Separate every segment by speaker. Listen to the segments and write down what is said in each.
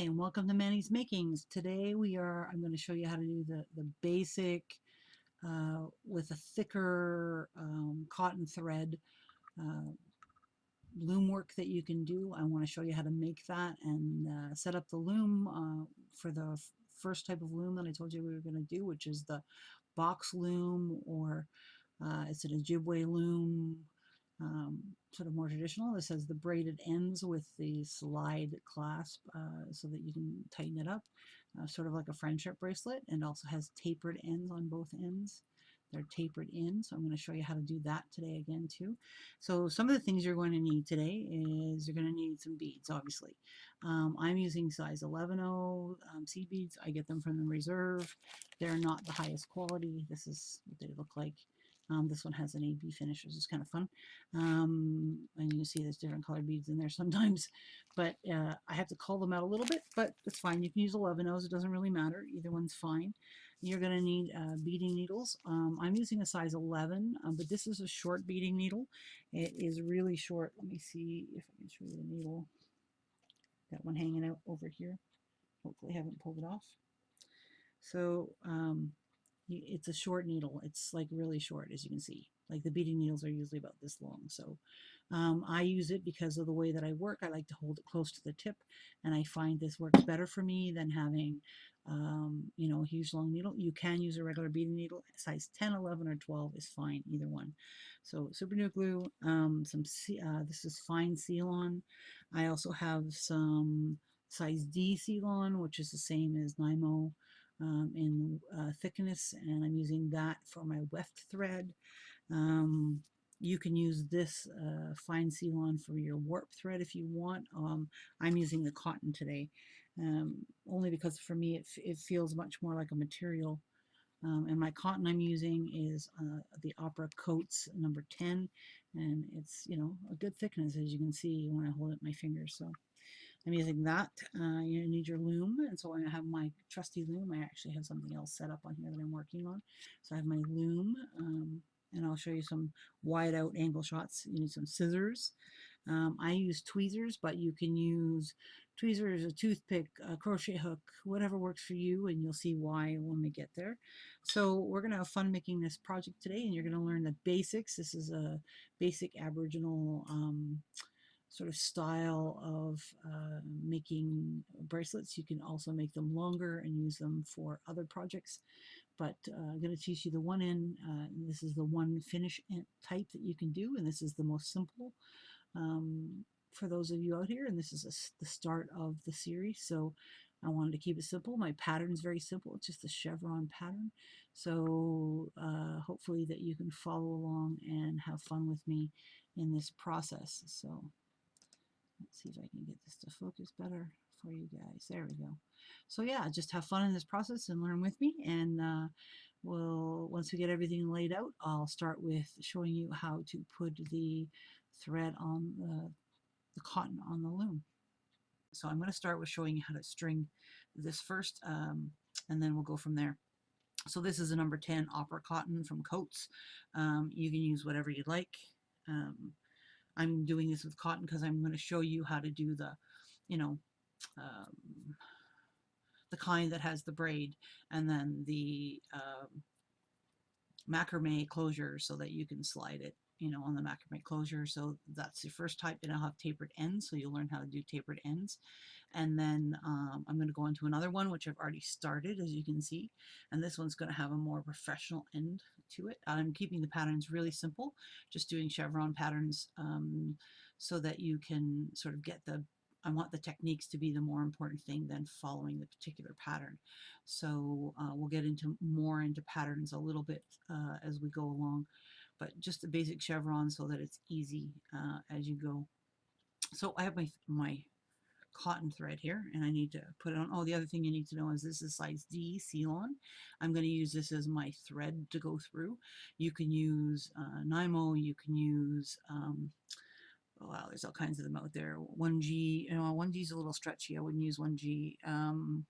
Speaker 1: And welcome to Manny's Makings. Today I'm going to show you how to do the basic with a thicker cotton thread uh, loom work that you can do. I want to show you how to make that and set up the loom for the first type of loom that I told you we were going to do, which is the box loom, or it's an Ojibwe loom, sort of more traditional. This has the braided ends with the slide clasp so that you can tighten it up, sort of like a friendship bracelet, and also has tapered ends on both ends. They're tapered in, so I'm going to show you how to do that today again too. So some of the things you're going to need today is you're going to need some beads, obviously. I'm using size 11/0 seed beads. I get them from the reserve. They're not the highest quality. This is what they look like. This one has an AB finish, which is kind of fun. And you can see there's different colored beads in there sometimes, but I have to call them out a little bit, but it's fine. You can use 11/0s. It doesn't really matter. Either one's fine. You're going to need beading needles. I'm using a size 11, but this is a short beading needle. It is really short. Let me see if I can show you the needle. Got one hanging out over here. Hopefully I haven't pulled it off. So it's a short needle. It's like really short, as you can see. Like the beading needles are usually about this long. So I use it because of the way that I work. I like to hold it close to the tip, and I find this works better for me than having you know, a huge long needle. You can use a regular beading needle. Size 10, 11, or 12 is fine, either one. So super glue glue, this is fine CLon. I also have some size D CLon, which is the same as NYMO in thickness, and I'm using that for my weft thread. You can use this fine CLon for your warp thread if you want. I'm using the cotton today, only because for me it feels much more like a material. And my cotton I'm using is the Opera Coats number 10, and it's, you know, a good thickness, as you can see when I hold it in my fingers. So I'm using that. You need your loom, and so I have my trusty loom. I actually have something else set up on here that I'm working on. So I have my loom, and I'll show you some wide out angle shots. You need some scissors. I use tweezers, but you can use tweezers, a toothpick, a crochet hook, whatever works for you, and you'll see why when we get there. So we're going to have fun making this project today, and you're going to learn the basics. This is a basic Aboriginal sort of style of making bracelets. You can also make them longer and use them for other projects, but I'm going to teach you the one end. This is the one finish type that you can do, and this is the most simple for those of you out here, and this is the start of the series, so I wanted to keep it simple. My pattern is very simple. It's just a chevron pattern, so hopefully that you can follow along and have fun with me in this process. So let's see if I can get this to focus better for you guys. There we go. So yeah, just have fun in this process and learn with me. And once we get everything laid out, I'll start with showing you how to put the thread on the cotton on the loom. So I'm going to start with showing you how to string this first, and then we'll go from there. So this is a number 10 opera cotton from Coats. You can use whatever you'd like. I'm doing this with cotton because I'm going to show you how to do the, you know, the kind that has the braid, and then the macrame closure so that you can slide it, you know, on the macrame closure. So that's your first type, and I'll have tapered ends, so you'll learn how to do tapered ends. And then I'm going to go into another one which I've already started, as you can see, and this one's going to have a more professional end to it. I'm keeping the patterns really simple, just doing chevron patterns, so that you can sort of get the, I want the techniques to be the more important thing than following the particular pattern. So we'll get into more into patterns a little bit as we go along, but just the basic chevron so that it's easy as you go. So I have my cotton thread here, and I need to put it on. Oh, the other thing you need to know is this is size D CLon. I'm going to use this as my thread to go through. You can use NYMO, you can use wow, there's all kinds of them out there. 1G, you know, 1G is a little stretchy. I wouldn't use 1G. I'm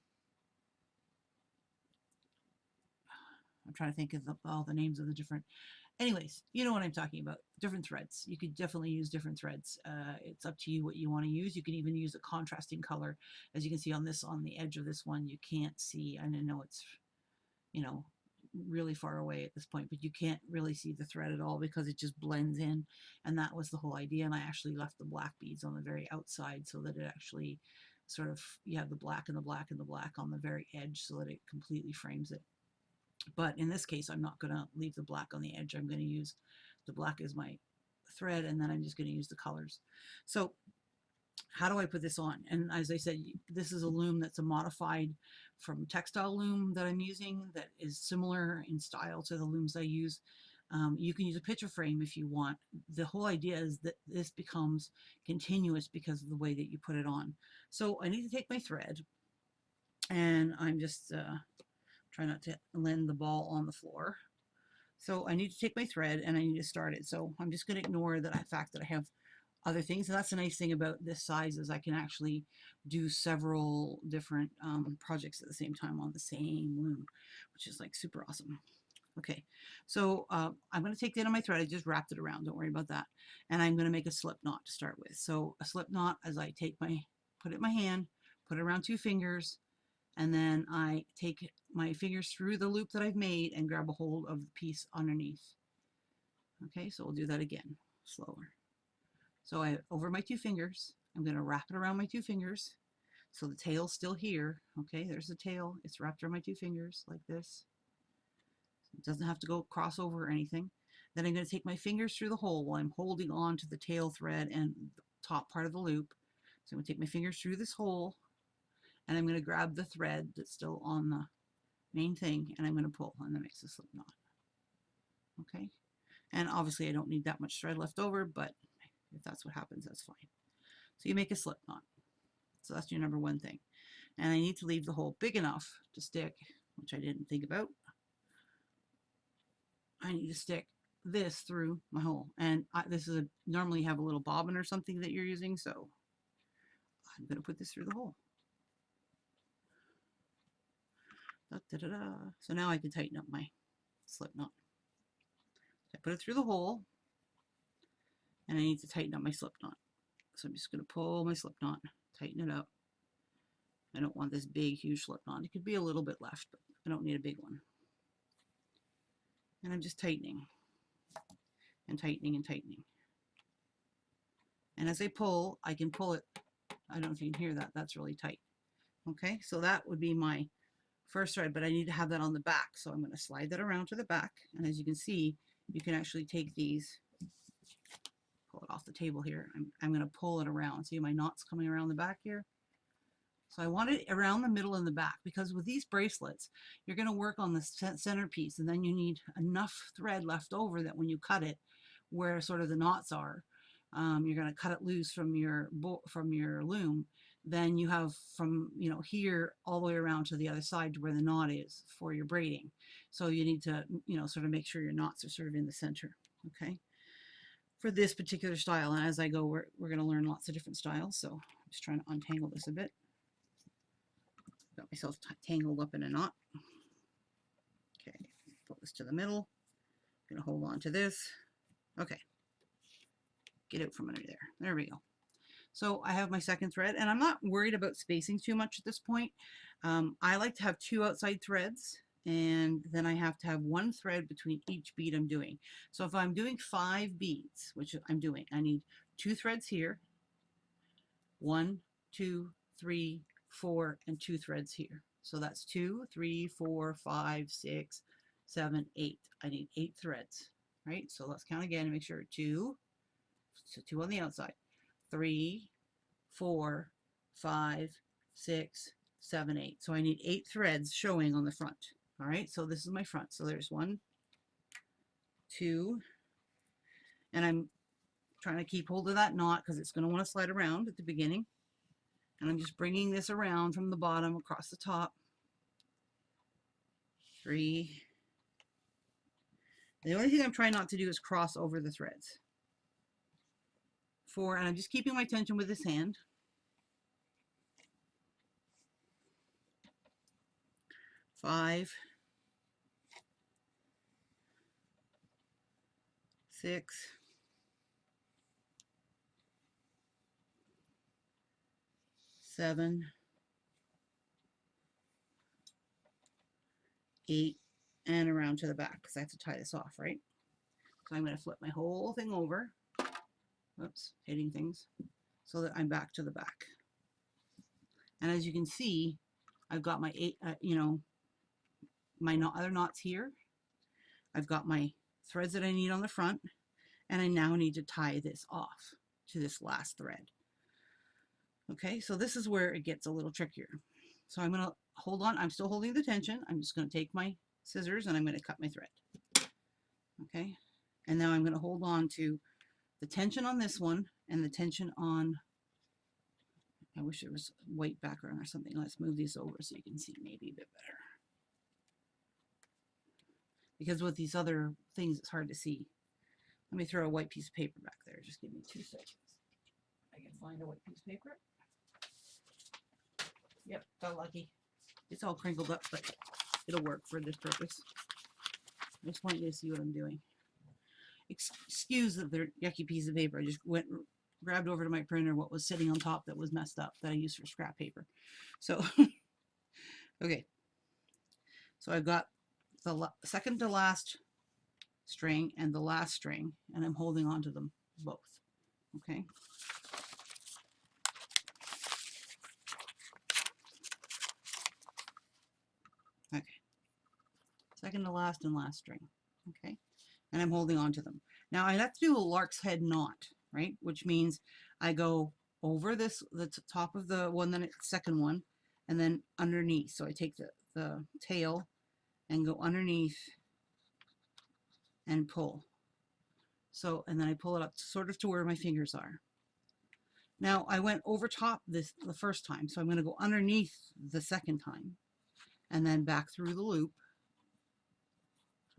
Speaker 1: trying to think of all the names of the different Anyways, you know what I'm talking about. Different threads. You could definitely use different threads. It's up to you what you want to use. You can even use a contrasting color. As you can see on this, on the edge of this one, you can't see. I know it's, you know, really far away at this point, but you can't really see the thread at all because it just blends in. And that was the whole idea. And I actually left the black beads on the very outside so that it actually sort of, you have the black and the black and the black on the very edge so that it completely frames it. But in this case, I'm not going to leave the black on the edge. I'm going to use the black as my thread, and then I'm just going to use the colors. So how do I put this on? And as I said, this is a loom that's a modified from textile loom that I'm using that is similar in style to the looms I use. You can use a picture frame if you want. The whole idea is that this becomes continuous because of the way that you put it on. So I need to take my thread, and I'm just try not to land the ball on the floor. So I need to take my thread and I need to start it. So I'm just going to ignore the fact that I have other things. And that's the nice thing about this size is I can actually do several different projects at the same time on the same loom, which is like super awesome. Okay, so I'm going to take the end of my thread. I just wrapped it around. Don't worry about that. And I'm going to make a slip knot to start with. So a slip knot, as I take put it in my hand, put it around 2 fingers, and then I take my fingers through the loop that I've made and grab a hold of the piece underneath. Okay, so we'll do that again, slower. So over my 2 fingers, I'm going to wrap it around my 2 fingers. So the tail's still here. Okay, there's the tail. It's wrapped around my 2 fingers like this. It doesn't have to go cross over or anything. Then I'm going to take my fingers through the hole while I'm holding on to the tail thread and the top part of the loop. So I'm going to take my fingers through this hole, and I'm going to grab the thread that's still on the main thing, and I'm going to pull, and that makes a slip knot. Okay, and obviously I don't need that much thread left over, but if that's what happens, that's fine. So you make a slip knot. So that's your number 1 thing. And I need to leave the hole big enough to stick, which I didn't think about. I need to stick this through my hole, and this is normally you have a little bobbin or something that you're using, so I'm going to put this through the hole. Da, da, da, da. So now I can tighten up my slip knot. I put it through the hole, and I need to tighten up my slip knot. So I'm just going to pull my slip knot, tighten it up. I don't want this big, huge slip knot. It could be a little bit left, but I don't need a big one. And I'm just tightening and tightening and tightening. And as I pull, I can pull it. I don't know if you can hear that. That's really tight. Okay, so that would be my first thread, but I need to have that on the back. So I'm going to slide that around to the back. And as you can see, you can actually take these, pull it off the table here. I'm going to pull it around. See my knots coming around the back here? So I want it around the middle and the back, because with these bracelets, you're going to work on the centerpiece, and then you need enough thread left over that when you cut it, where sort of the knots are, you're going to cut it loose from your loom. Then you have from here all the way around to the other side to where the knot is for your braiding. So you need to sort of make sure your knots are sort of in the center. Okay, for this particular style, and as I go, we're going to learn lots of different styles. So I'm just trying to untangle this a bit. Got myself tangled up in a knot. Okay, put this to the middle. I'm gonna hold on to this. Okay, get out from under there. There we go. So I have my second thread, and I'm not worried about spacing too much at this point. I like to have 2 outside threads, and then I have to have 1 thread between each bead I'm doing. So if I'm doing 5 beads, which I'm doing, I need 2 threads here, 1, 2, 3, 4, and 2 threads here. So that's 2, 3, 4, 5, 6, 7, 8. I need 8 threads, right? So let's count again and make sure 2, so 2 on the outside, 3, 4, 5, 6, 7, 8. So I need 8 threads showing on the front. All right, so this is my front. So there's 1, 2, and I'm trying to keep hold of that knot because it's going to want to slide around at the beginning. And I'm just bringing this around from the bottom across the top. 3. The only thing I'm trying not to do is cross over the threads. 4, and I'm just keeping my tension with this hand. 5. 6, 7, 8, and around to the back because I have to tie this off, right? So I'm going to flip my whole thing over. Whoops, hitting things, so that I'm back to the back. And as you can see, I've got my my other knots here. I've got my threads that I need on the front, and I now need to tie this off to this last thread. Okay, so this is where it gets a little trickier. So I'm going to hold on. I'm still holding the tension. I'm just going to take my scissors and I'm going to cut my thread. Okay, and now I'm going to hold on to the tension on this one and the tension on, I wish there was a white background or something. Let's move these over so you can see maybe a bit better. Because with these other things, it's hard to see. Let me throw a white piece of paper back there. Just give me 2 seconds. I can find a white piece of paper. Yep, got lucky. It's all crinkled up, but it'll work for this purpose. I just want you to see what I'm doing. Excuse the yucky piece of paper. I just grabbed over to my printer what was sitting on top that was messed up that I used for scrap paper. So, okay. So I've got the second to last string and the last string, and I'm holding on to them both. Okay. Okay. Second to last and last string. Okay. And I'm holding on to them. Now I have to do a lark's head knot, right? Which means I go over the top of the one, then the second one, and then underneath. So I take the tail and go underneath and pull. So, and then I pull it up sort of to where my fingers are. Now I went over top the first time, so I'm going to go underneath the second time and then back through the loop.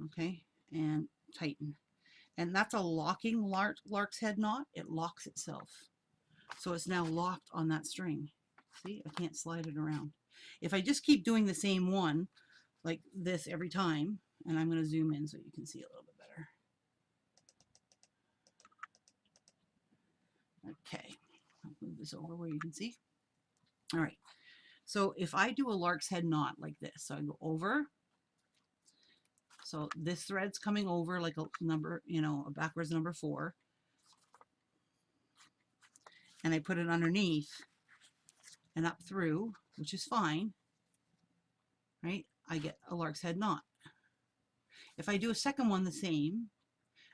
Speaker 1: Okay, and tighten. And that's a locking lark's head knot. It locks itself. So it's now locked on that string. See, I can't slide it around. If I just keep doing the same one like this every time, and I'm going to zoom in so you can see a little bit better. Okay, I'll move this over where you can see. All right, so if I do a lark's head knot like this, so I go over, so this thread's coming over like a number, a backwards number 4, and I put it underneath and up through, which is fine, right? I get a lark's head knot. If I do a second one the same,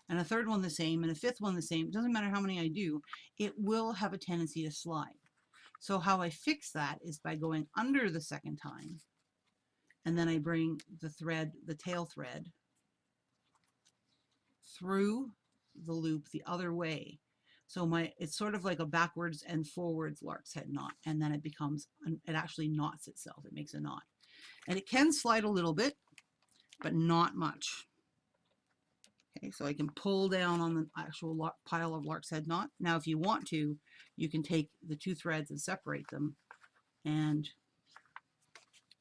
Speaker 1: and a third one the same, and a fifth one the same, it doesn't matter how many I do, it will have a tendency to slide. So how I fix that is by going under the second time, and then I bring the thread, the tail thread, through the loop the other way. So it's sort of like a backwards and forwards lark's head knot, and then it becomes, it actually knots itself. It makes a knot. And it can slide a little bit, but not much. Okay, so I can pull down on the actual pile of lark's head knot. Now, if you want to, you can take the 2 threads and separate them, and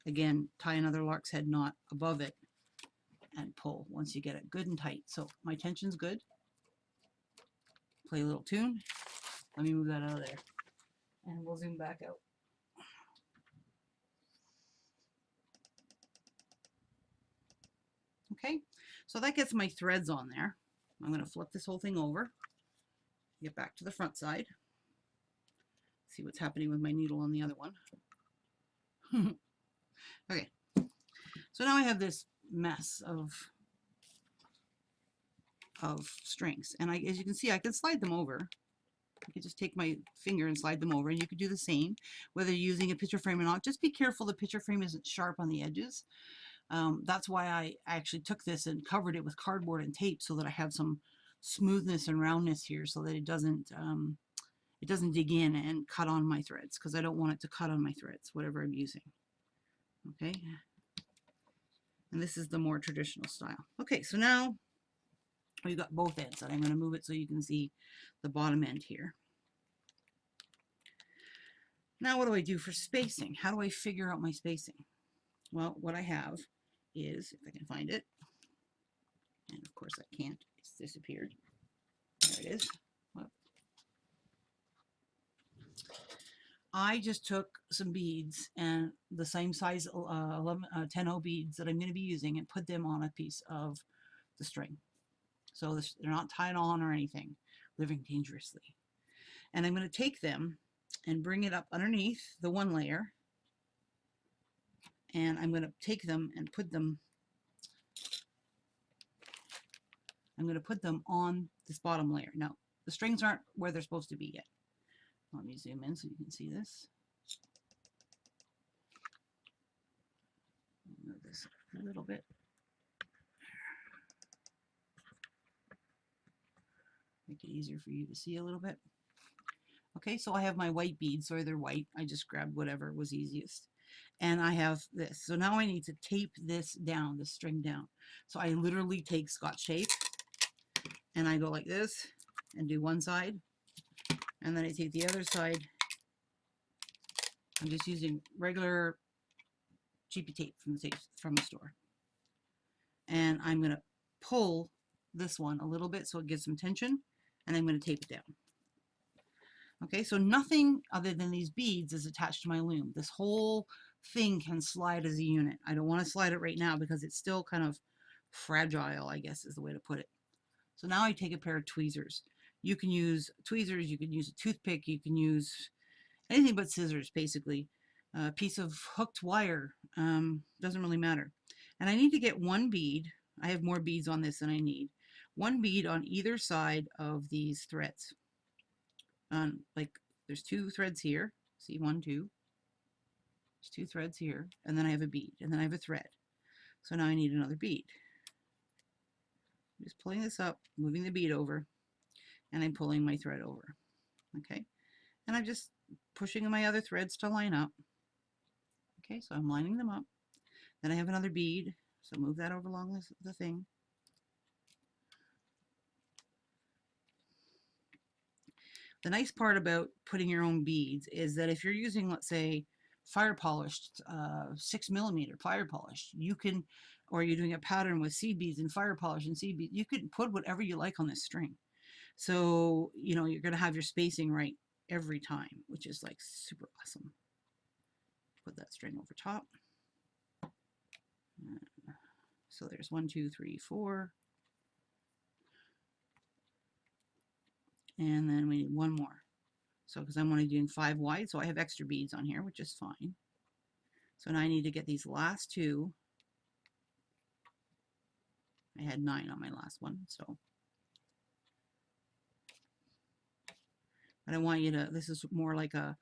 Speaker 1: again, tie another lark's head knot above it and pull once you get it good and tight. So my tension's good. Play a little tune. Let me move that out of there, and we'll zoom back out. Okay, so that gets my threads on there. I'm going to flip this whole thing over, get back to the front side, see what's happening with my needle on the other one. Okay, so now I have this mess of strings, and as you can see, I can slide them over. I can just take my finger and slide them over, and you could do the same whether you're using a picture frame or not. Just be careful the picture frame isn't sharp on the edges. That's why I actually took this and covered it with cardboard and tape so that I have some smoothness and roundness here, so that it doesn't dig in and cut on my threads, because I don't want it to cut on my threads, whatever I'm using. Okay, and this is the more traditional style. Okay, so now we've got both ends, and I'm going to move it so you can see the bottom end here. Now what do I do for spacing? How do I figure out my spacing? Well, what I have is, if I can find it, and of course I can't, it's disappeared. There it is. I just took some beads and the same size 10 beads that I'm going to be using and put them on a piece of the string. So they're not tied on or anything, living dangerously. And I'm going to take them and bring it up underneath the one layer. And I'm going to take them and put them, on this bottom layer. Now, the strings aren't where they're supposed to be yet. Let me zoom in so you can see this. Move this a little bit. Make it easier for you to see a little bit. Okay, so I have my white beads, so they're white. I just grabbed whatever was easiest. And I have this. So now I need to tape this down, the string down. So I literally take Scotch tape and I go like this and do one side. And then I take the other side. I'm just using regular cheapy tape from the store. And I'm going to pull this one a little bit so it gives some tension. And I'm going to tape it down. Okay, so nothing other than these beads is attached to my loom. This whole thing can slide as a unit. I don't want to slide it right now because it's still kind of fragile, I guess is the way to put it. So now I take a pair of tweezers. You can use tweezers, you can use a toothpick, you can use anything but scissors, basically. A piece of hooked wire, doesn't really matter. And I need to get one bead. I have more beads on this than I need. One bead on either side of these threads. Like there's two threads here. See, 1, 2. There's 2 threads here, and then I have a bead, and then I have a thread. So now I need another bead. I'm just pulling this up, moving the bead over, and I'm pulling my thread over. Okay, and I'm just pushing my other threads to line up. Okay, so I'm lining them up. Then I have another bead, so move that over along the thing. The nice part about putting your own beads is that if you're using, let's say, fire polished 6mm fire polish, you can, or you're doing a pattern with seed beads and fire polish and seed beads, you can put whatever you like on this string. So, you know, you're going to have your spacing right every time, which is like super awesome. Put that string over top. So there's 1, 2, 3, 4. And then we need one more. So because I'm only doing 5 wide, so I have extra beads on here, which is fine. So now I need to get these last 2. I had 9 on my last one, so. But I want you to, this is more like a,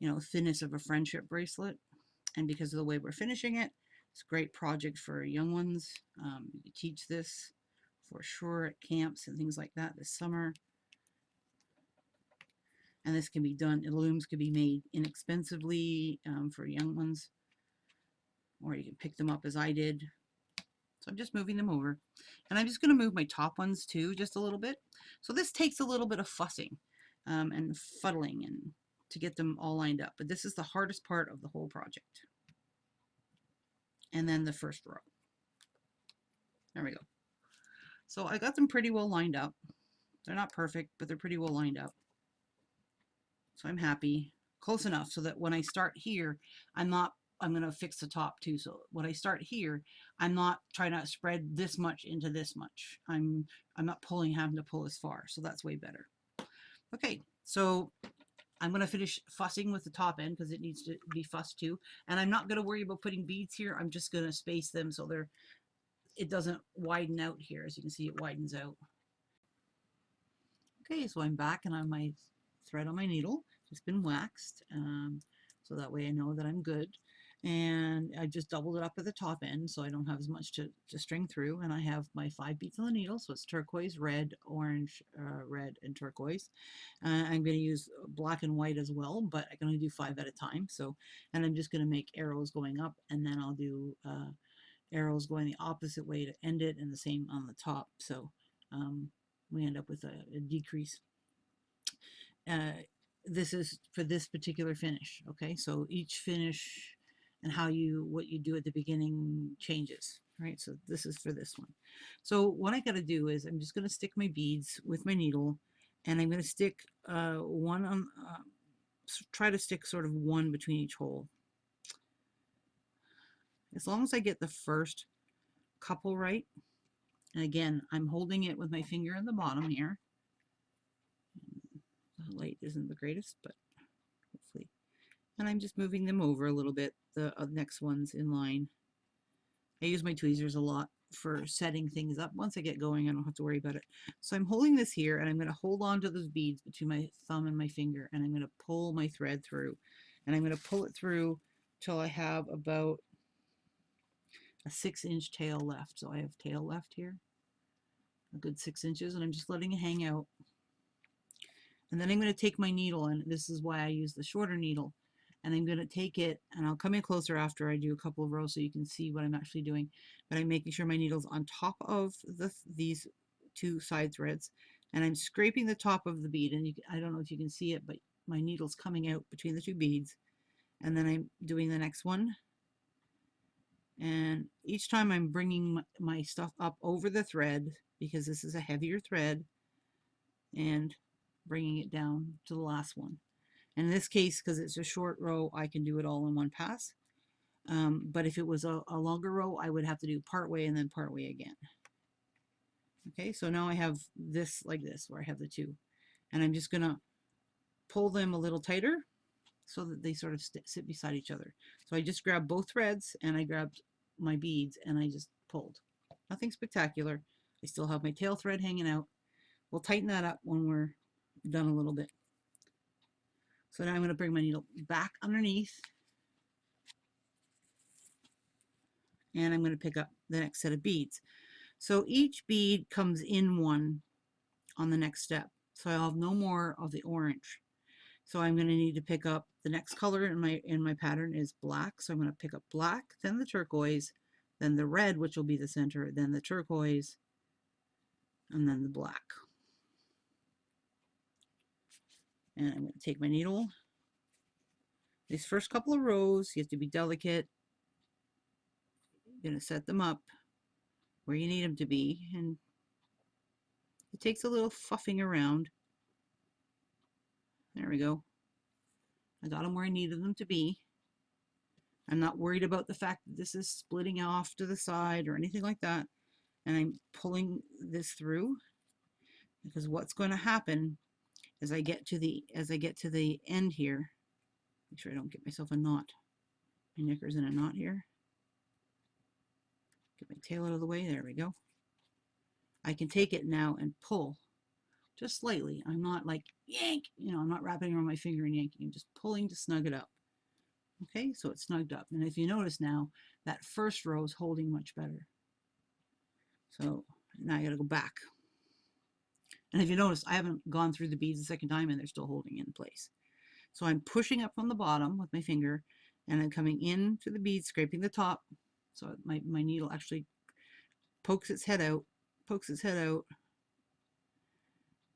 Speaker 1: you know, thinness of a friendship bracelet. And because of the way we're finishing it, it's a great project for young ones. You teach this for sure at camps and things like that this summer. And this can be done, looms could be made inexpensively for young ones, or you can pick them up as I did. So I'm just moving them over, and I'm just going to move my top ones too just a little bit. So this takes a little bit of fussing and fuddling and to get them all lined up, but this is the hardest part of the whole project. And then the first row. There we go. So I got them pretty well lined up. They're not perfect, but they're pretty well lined up. So I'm happy, close enough so that when I start here, I'm going to fix the top too. So when I start here, I'm not trying to spread this much into this much. I'm not having to pull as far. So that's way better. Okay, so I'm going to finish fussing with the top end because it needs to be fussed too. And I'm not going to worry about putting beads here. I'm just going to space them so it doesn't widen out here. As you can see, it widens out. Okay, so I'm back and on my thread on my needle. It's been waxed, so that way I know that I'm good. And I just doubled it up at the top end so I don't have as much to string through. And I have my 5 beads on the needle, so it's turquoise, red, orange, red, and turquoise. I'm going to use black and white as well, but I can only do 5 at a time. So, and I'm just going to make arrows going up, and then I'll do arrows going the opposite way to end it, and the same on the top. So we end up with a decrease. This is for this particular finish. Okay, so each finish and what you do at the beginning changes, right? So this is for this one. So what I got to do is I'm just going to stick my beads with my needle and I'm going to stick one on, try to stick sort of one between each hole. As long as I get the first couple right, and again, I'm holding it with my finger in the bottom here. The light isn't the greatest, but hopefully. And I'm just moving them over a little bit, the next ones in line. I use my tweezers a lot for setting things up. Once I get going, I don't have to worry about it. So I'm holding this here, and I'm going to hold on to those beads between my thumb and my finger, and I'm going to pull my thread through. And I'm going to pull it through till I have about a 6-inch tail left. So I have tail left here, a good 6 inches, and I'm just letting it hang out. And then I'm going to take my needle, and this is why I use the shorter needle, and I'm going to take it, and I'll come in closer after I do a couple of rows so you can see what I'm actually doing. But I'm making sure my needle's on top of these two side threads, and I'm scraping the top of the bead, and I don't know if you can see it, but my needle's coming out between the two beads. And then I'm doing the next one, and each time I'm bringing my stuff up over the thread, because this is a heavier thread, and bringing it down to the last one. And in this case, because it's a short row, I can do it all in one pass. But if it was a longer row, I would have to do part way and then part way again. Okay, so now I have this like this, where I have the two. And I'm just going to pull them a little tighter so that they sort of sit beside each other. So I just grabbed both threads, and I grabbed my beads, and I just pulled. Nothing spectacular. I still have my tail thread hanging out. We'll tighten that up when we're done a little bit. So now I'm going to bring my needle back underneath, and I'm going to pick up the next set of beads. So each bead comes in one on the next step. So I'll have no more of the orange. So I'm going to need to pick up the next color in my pattern is black. So I'm going to pick up black, then the turquoise, then the red, which will be the center, then the turquoise, and then the black. And I'm going to take my needle. These first couple of rows, you have to be delicate. You're going to set them up where you need them to be, and it takes a little fuffing around. There we go. I got them where I needed them to be. I'm not worried about the fact that this is splitting off to the side or anything like that. And I'm pulling this through, because what's going to happen as I get to the end here, make sure I don't get myself a knot. My knicker's in a knot here. Get my tail out of the way. There we go. I can take it now and pull just slightly. I'm not like yank, I'm not wrapping around my finger and yanking. I'm just pulling to snug it up. Okay, so it's snugged up. And if you notice now, that first row is holding much better. So now I got to go back. And if you notice, I haven't gone through the beads the second time, and they're still holding in place. So I'm pushing up from the bottom with my finger, and I'm coming into the bead, scraping the top. So my needle actually pokes its head out.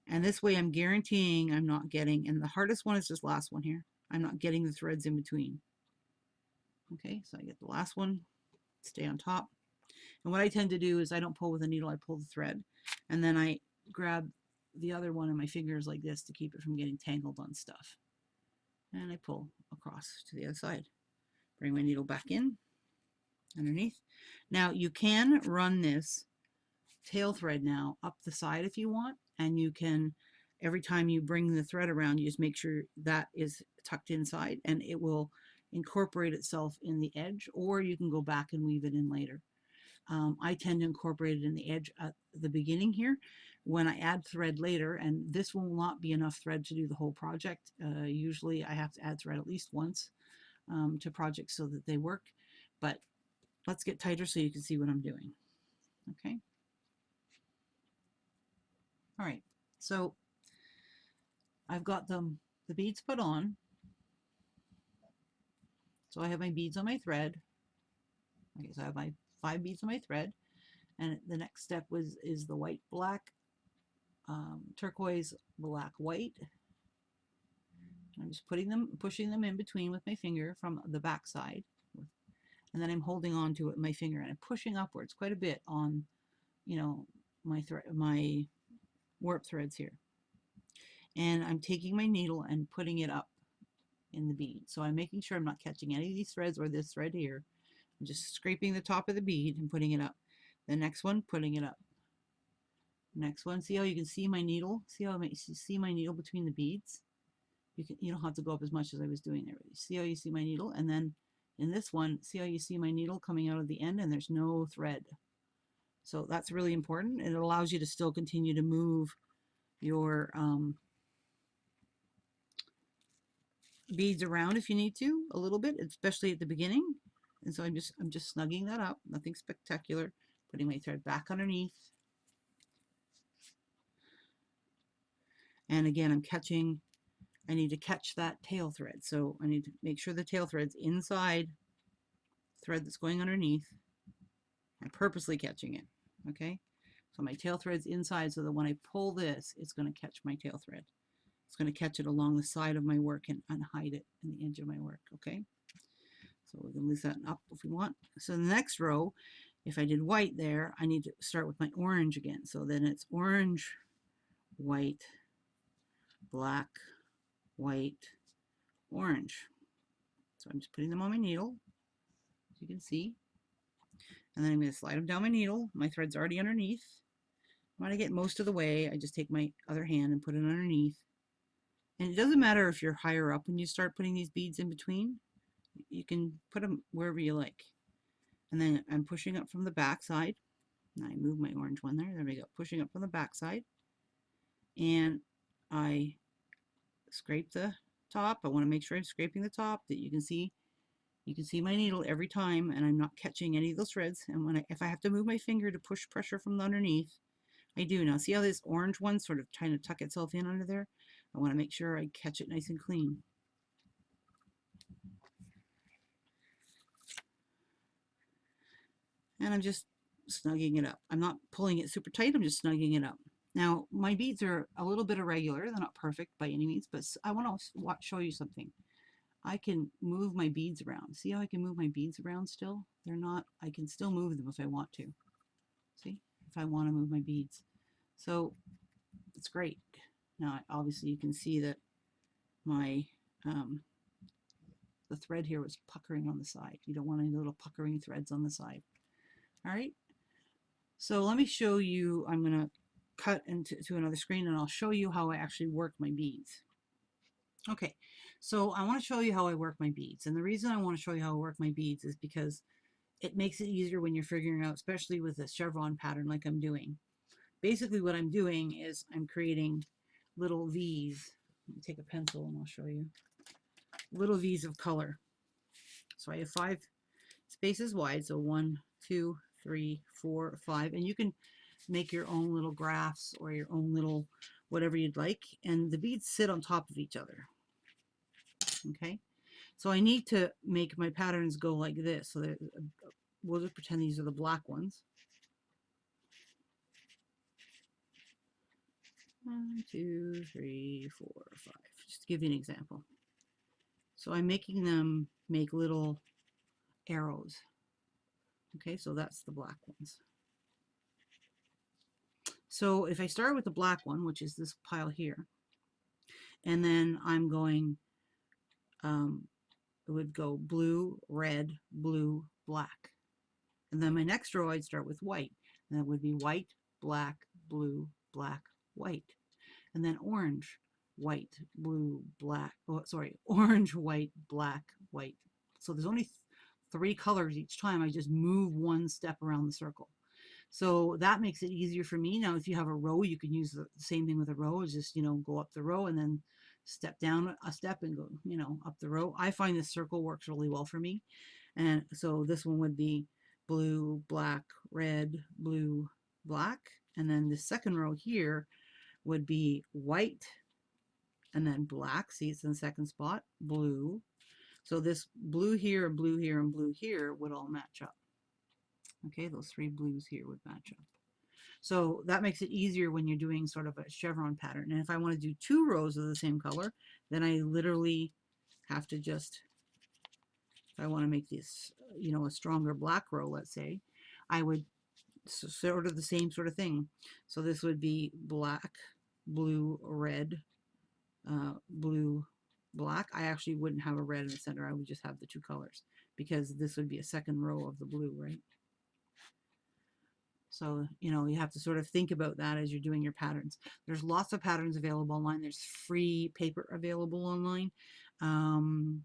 Speaker 1: And this way I'm guaranteeing I'm not getting, and the hardest one is this last one here, I'm not getting the threads in between. Okay, so I get the last one, stay on top. And what I tend to do is I don't pull with a needle, I pull the thread, and then I grab the other one in my fingers like this to keep it from getting tangled on stuff. And I pull across to the other side. Bring my needle back in underneath. Now you can run this tail thread now up the side if you want, and you can, every time you bring the thread around, you just make sure that is tucked inside, and it will incorporate itself in the edge, or you can go back and weave it in later. I tend to incorporate it in the edge at the beginning here. When I add thread later, and this will not be enough thread to do the whole project, usually I have to add thread at least once to projects so that they work, but let's get tighter so you can see what I'm doing. Okay. All right, so I've got the beads put on. So I have my beads on my thread. Okay, so I have my 5 beads on my thread, and the next step is the white, black, turquoise, black, white. I'm just pushing them in between with my finger from the back side, and then I'm holding on to it with my finger, and I'm pushing upwards quite a bit on, my warp threads here. and I'm taking my needle and putting it up in the bead. So I'm making sure I'm not catching any of these threads or this thread here. I'm just scraping the top of the bead and putting it up. The next one, putting it up. Next one, see how you can see my needle? See how you see my needle between the beads? You don't have to go up as much as I was doing there. See how you see my needle? And then in this one, see how you see my needle coming out of the end and there's no thread. So that's really important, and it allows you to still continue to move your beads around if you need to a little bit, especially at the beginning. And so I'm just snugging that up, nothing spectacular. Putting my thread back underneath. And again, I need to catch that tail thread. So I need to make sure the tail thread's inside the thread that's going underneath. I'm purposely catching it, okay? So my tail thread's inside so that when I pull this, it's going to catch my tail thread. It's going to catch it along the side of my work and hide it in the edge of my work, okay? So we can loosen that up if we want. So the next row, if I did white there, I need to start with my orange again. So then it's orange, white, black, white, orange. So I'm just putting them on my needle, as you can see. And then I'm going to slide them down my needle. My thread's already underneath. When I get most of the way, I just take my other hand and put it underneath. And it doesn't matter if you're higher up when you start putting these beads in between. You can put them wherever you like. And then I'm pushing up from the back side. And I move my orange one there. There we go. Pushing up from the back side. And I scrape the top. I want to make sure I'm scraping the top, that you can see my needle every time, and I'm not catching any of those threads. And if I have to move my finger to push pressure from the underneath, I do. Now see how this orange one sort of trying to tuck itself in under there? I want to make sure I catch it nice and clean. And I'm just snugging it up. I'm not pulling it super tight, I'm just snugging it up. Now my beads are a little bit irregular. They're not perfect by any means, but I want to show you something. I can move my beads around. See how I can move my beads around still? They're not, I can still move them if I want to. See, if I want to move my beads. So it's great. Now obviously you can see that my the thread here was puckering on the side. You don't want any little puckering threads on the side. All right, so let me show you. I'm going to cut into another screen and I'll show you how I actually work my beads. Okay, so I want to show you how I work my beads, and the reason I want to show you how I work my beads is because it makes it easier when you're figuring out, especially with a chevron pattern like I'm doing. Basically what I'm doing is I'm creating little V's. Let me take a pencil and I'll show you. Little V's of color. So I have 5 spaces wide, so 1, 2, 3, 4, 5, and you can make your own little graphs or your own little whatever you'd like, and the beads sit on top of each other. Okay, so I need to make my patterns go like this. So we'll just pretend these are the black ones. 1, 2, 3, 4, 5. Just to give you an example. So I'm making them make little arrows. Okay, so that's the black ones. So if I start with the black one, which is this pile here, and then I'm going, it would go blue, red, blue, black. And then my next row, I'd start with white. And that would be white, black, blue, black, white. And then orange, white, blue, black, oh, sorry, orange, white, black, white. So there's only 3 colors each time. I just move one step around the circle. So that makes it easier for me. Now, if you have a row, you can use the same thing with a row. Is just, go up the row and then step down a step and go, up the row. I find this circle works really well for me. And so this one would be blue, black, red, blue, black. And then the second row here would be white and then black. See, it's in the second spot, blue. So this blue here, blue here, and blue here would all match up. Okay, those 3 blues here would match up. So that makes it easier when you're doing sort of a chevron pattern. And if I want to do 2 rows of the same color, then I literally have to just, if I want to make this, a stronger black row, let's say, I would sort of the same sort of thing. So this would be black, blue, red, blue, black. I actually wouldn't have a red in the center. I would just have the two colors because this would be a second row of the blue, right? So, you know, you have to sort of think about that as you're doing your patterns. There's lots of patterns available online. There's free paper available online. Um,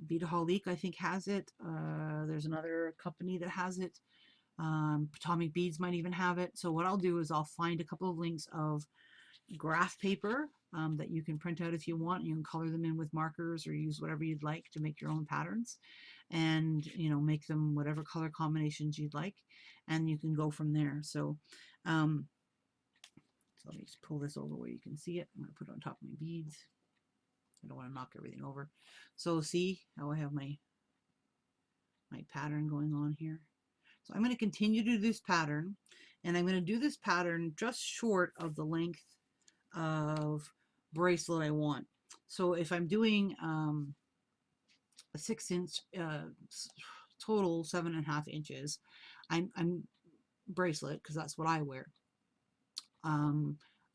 Speaker 1: Beadaholique, I think, has it. There's another company that has it. Atomic Beads might even have it. So what I'll do is I'll find a couple of links of graph paper that you can print out if you want. You can color them in with markers or use whatever you'd like to make your own patterns, and you know, make them whatever color combinations you'd like, and you can go from there. So so let me just pull this over where you can see it. I'm going to put it on top of my beads. I don't want to knock everything over. So see how I have my pattern going on here. So I'm going to continue to do this pattern, and I'm going to do this pattern just short of the length of bracelet I want. So if I'm doing a 6-inch total 7.5 inches, I'm bracelet because that's what I wear.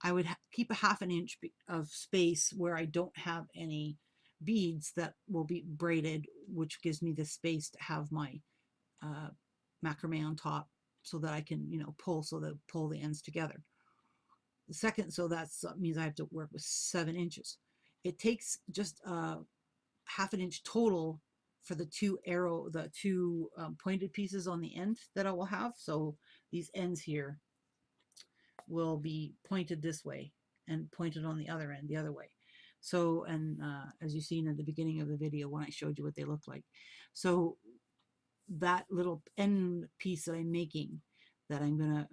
Speaker 1: I would keep a 1/2 inch of space where I don't have any beads that will be braided, which gives me the space to have my macrame on top so that I can, you know, pull the ends together. The second, so that means I have to work with 7 inches. It takes just 1/2 inch total for the two pointed pieces on the end that I will have. So these ends here will be pointed this way and pointed on the other end the other way. So, and as you've seen at the beginning of the video when I showed you what they look like. So that little end piece that I'm making, that I'm going to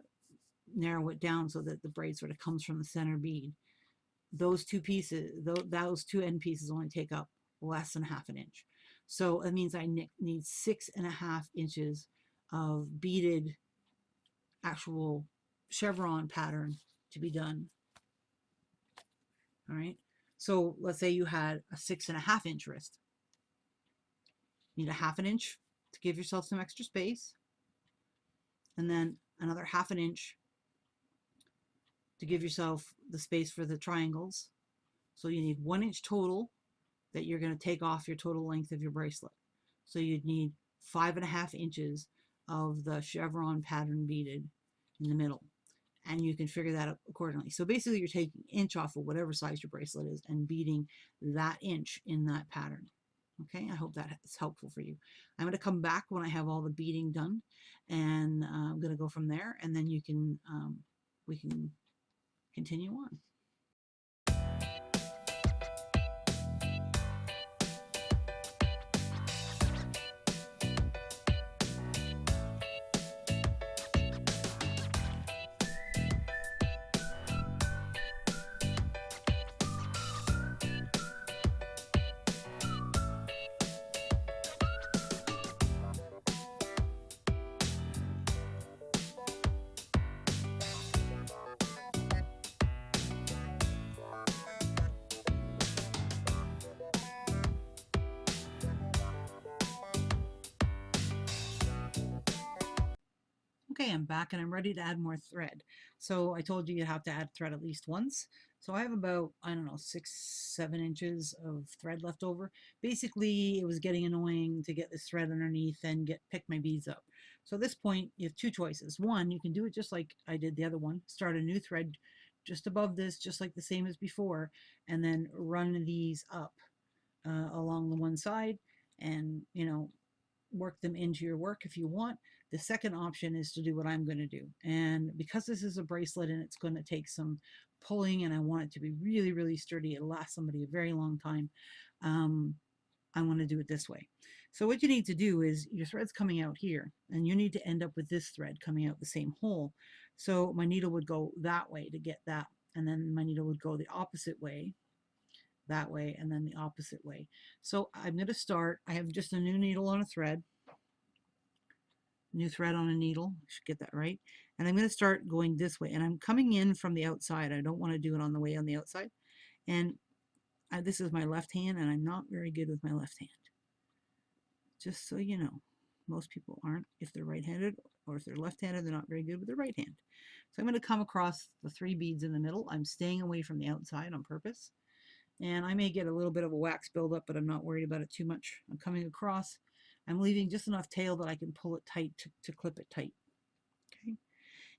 Speaker 1: narrow it down so that the braid sort of comes from the center bead. Those two pieces, those two end pieces only take up less than 1/2 inch. So it means I need 6.5 inches of beaded actual chevron pattern to be done. All right. So let's say you had a 6.5 inch wrist. You need a 1/2 inch to give yourself some extra space, and then another 1/2 inch to give yourself the space for the triangles. So you need 1 inch total that you're going to take off your total length of your bracelet. So you'd need 5.5 inches of the chevron pattern beaded in the middle. And you can figure that out accordingly. So basically you're taking an inch off of whatever size your bracelet is and beading that inch in that pattern. Okay, I hope that is helpful for you. I'm going to come back when I have all the beading done, and I'm going to go from there, and then you can we can continue on. Okay, I'm back and I'm ready to add more thread. So I told you have to add thread at least once. So I have about, I don't know, 6-7 inches of thread left over. Basically, it was getting annoying to get this thread underneath and pick my beads up. So at this point, you have two choices. One, you can do it just like I did the other one. Start a new thread just above this, just like the same as before, and then run these up along the one side, and, you know, work them into your work if you want. The second option is to do what I'm going to do. And because this is a bracelet and it's going to take some pulling, and I want it to be really, really sturdy, it'll last somebody a very long time, I want to do it this way. So what you need to do is your thread's coming out here, and you need to end up with this thread coming out the same hole. So my needle would go that way to get that, and then my needle would go the opposite way, that way, and then the opposite way. So I'm going to start, I have just a new needle on a thread, new thread on a needle, I should get that right, and I'm going to start going this way, and I'm coming in from the outside. I don't want to do it on the way on the outside, and this is my left hand, and I'm not very good with my left hand, just so you know. Most people aren't if they're right-handed. or if they're left-handed, they're not very good with their right hand. So I'm going to come across the 3 beads in the middle. I'm staying away from the outside on purpose. And I may get a little bit of a wax buildup, but I'm not worried about it too much. I'm coming across. I'm leaving just enough tail that I can pull it tight to clip it tight. Okay.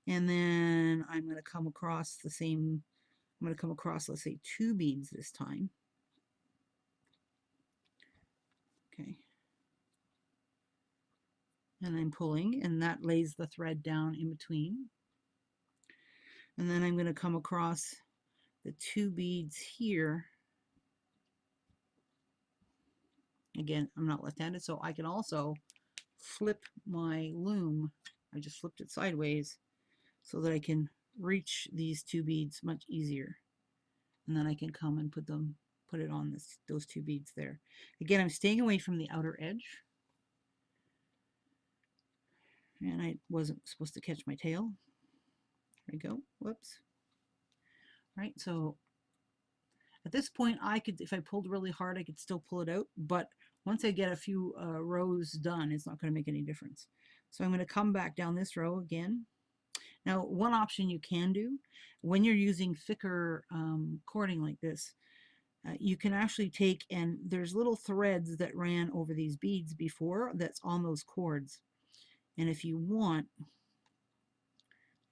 Speaker 1: And then I'm going to come across the same, I'm going to come across, let's say, 2 beads this time. Okay. And I'm pulling, and that lays the thread down in between. And then I'm going to come across the 2 beads here. Again, I'm not left-handed, so I can also flip my loom. I just flipped it sideways so that I can reach these 2 beads much easier. And then I can come and put it on those 2 beads there. Again, I'm staying away from the outer edge. And I wasn't supposed to catch my tail. There we go. Whoops. All right, so at this point, I could, if I pulled really hard, I could still pull it out. But once I get a few rows done, it's not going to make any difference. So I'm going to come back down this row again. Now, one option you can do when you're using thicker cording like this, you can actually take, and there's little threads that ran over these beads before that's on those cords. And if you want,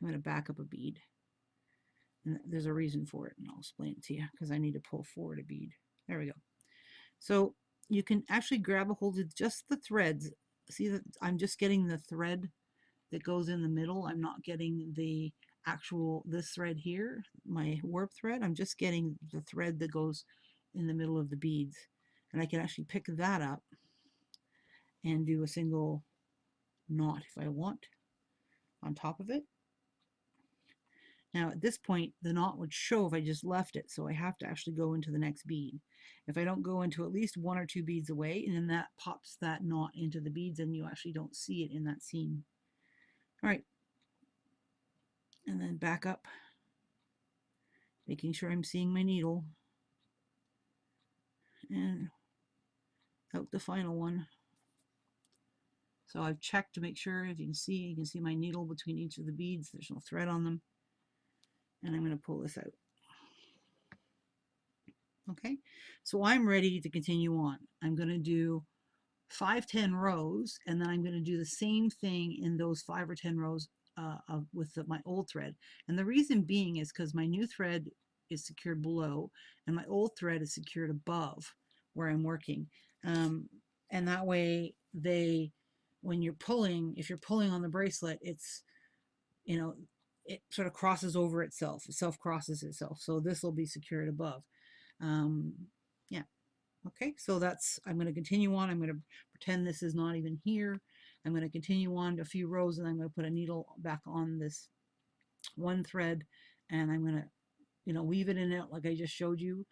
Speaker 1: I'm going to back up a bead. And there's a reason for it, and I'll explain it to you because I need to pull forward a bead. There we go. So you can actually grab a hold of just the threads. See that I'm just getting the thread that goes in the middle. I'm not getting the actual, this thread here, my warp thread. I'm just getting the thread that goes in the middle of the beads. And I can actually pick that up and do a single knot if I want on top of it. Now at this point, the knot would show if I just left it, so I have to actually go into the next bead. If I don't go into at least 1 or 2 beads away, and then that pops that knot into the beads and you actually don't see it in that seam. All right, and then back up, making sure I'm seeing my needle, and out the final one. So I've checked to make sure, if you can see my needle between each of the beads. There's no thread on them. And I'm going to pull this out. Okay, so I'm ready to continue on. I'm going to do 5-10 rows, and then I'm going to do the same thing in those 5 or 10 rows with my old thread. And the reason being is because my new thread is secured below and my old thread is secured above where I'm working. And that way when you're pulling, if you're pulling on the bracelet, it's, you know, it sort of crosses over itself. It self-crosses itself. So this will be secured above. Yeah. Okay, so that's, I'm going to continue on. I'm going to pretend this is not even here. I'm going to continue on to a few rows, and I'm going to put a needle back on this one thread, and I'm going to, you know, weave it in it like I just showed you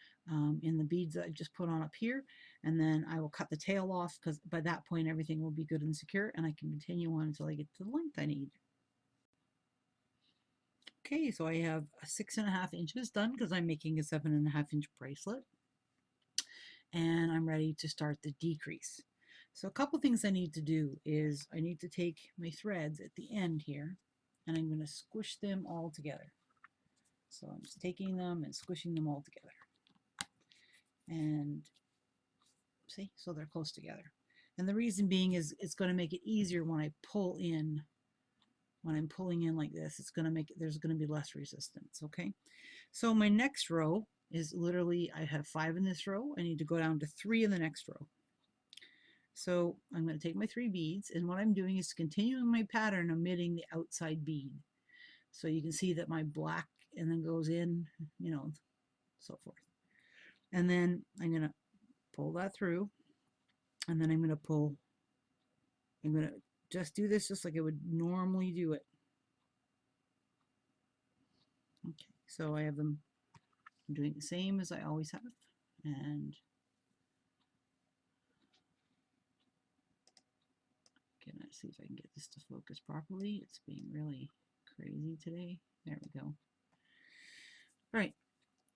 Speaker 1: in the beads that I just put on up here, and then I will cut the tail off because by that point everything will be good and secure, and I can continue on until I get to the length I need. Okay, so I have 6.5 inches done because I'm making a 7.5 inch bracelet. And I'm ready to start the decrease. So a couple things I need to do is I need to take my threads at the end here, and I'm going to squish them all together. So I'm just taking them and squishing them all together. And see, so they're close together. And the reason being is it's going to make it easier when I pull in. When I'm pulling in like this, it's going to make it, there's going to be less resistance. Okay, so my next row is literally, I have 5 in this row. I need to go down to 3 in the next row. So I'm going to take my 3 beads, and what I'm doing is continuing my pattern, omitting the outside bead. So you can see that my black and then goes in, you know, so forth. And then I'm going to pull that through, and then I'm going to pull, I'm going to just do this just like I would normally do it. Okay, so I have them, I'm doing the same as I always have, and can I see if I can get this to focus properly? It's being really crazy today. There we go. All right,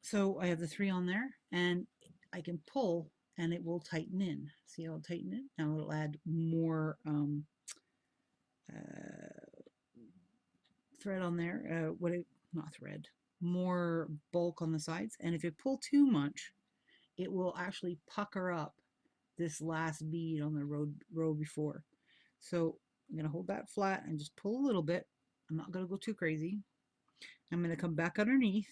Speaker 1: so I have the 3 on there, and I can pull and it will tighten in. See how it'll tighten it? Now it'll add more thread on there, not thread, more bulk on the sides. And if you pull too much, it will actually pucker up this last bead on the row before. So I'm going to hold that flat and just pull a little bit. I'm not going to go too crazy. I'm going to come back underneath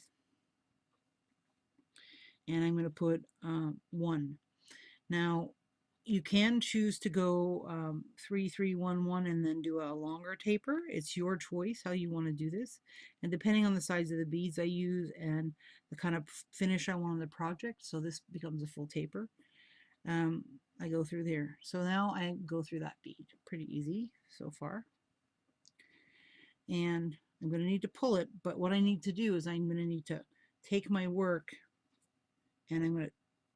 Speaker 1: and I'm going to put 1. Now you can choose to go 3 3 1 1 and then do a longer taper. It's your choice how you want to do this, and depending on the size of the beads I use and the kind of finish I want on the project, so this becomes a full taper. I go through there. So now I go through that bead. Pretty easy so far. And I'm going to need to pull it, but what I need to do is I'm going to need to take my work and I'm going to